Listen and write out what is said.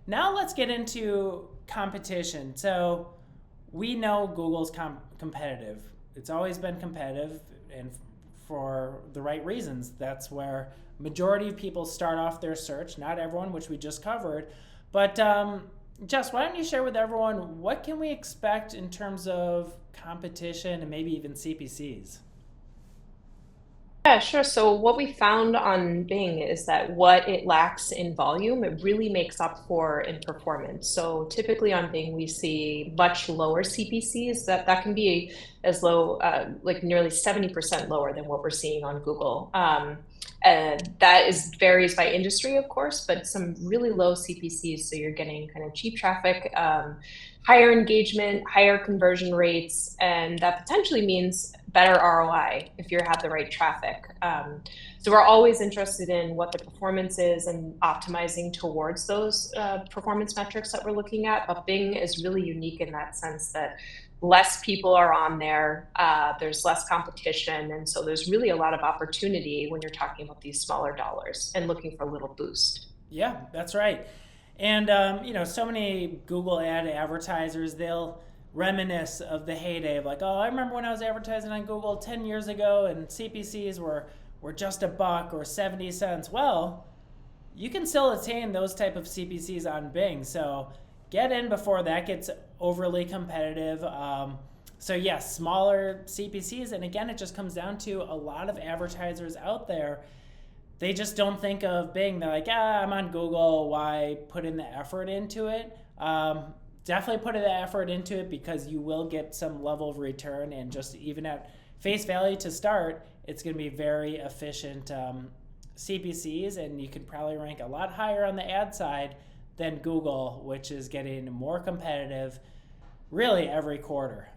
Now let's get into competition. So we know Google's competitive. It's always been competitive, and for the right reasons. That's where majority of people start off their search. Not everyone, which we just covered, but Jess, why don't you share with everyone what can we expect in terms of competition and maybe even CPCs? Yeah, sure. So what we found on Bing is that what it lacks in volume, it really makes up for in performance. So typically on Bing, we see much lower CPCs that can be as low, like nearly 70% lower than what we're seeing on Google. And that is varies by industry, of course, but some really low CPCs. So you're getting kind of cheap traffic, higher engagement, higher conversion rates, and that potentially means better ROI if you have the right traffic. So we're always interested in what the performance is and optimizing towards those performance metrics that we're looking at. But Bing is really unique in that sense that less people are on there, there's less competition, and so there's really a lot of opportunity when you're talking about these smaller dollars and looking for a little boost. Yeah, that's right. And so many Google ad advertisers, they'll reminisce of the heyday of like, oh, I remember when I was advertising on Google 10 years ago and CPCs were just a buck or 70 cents. Well, you can still attain those type of CPCs on Bing. So get in before that gets overly competitive. So yes, smaller CPCs, and again, it just comes down to a lot of advertisers out there. They just don't think of Bing. They're like, I'm on Google. Why put in the effort into it? Definitely put the effort into it because you will get some level of return. And just even at face value to start, it's going to be very efficient CPCs, and you can probably rank a lot higher on the ad side than Google, which is getting more competitive really every quarter.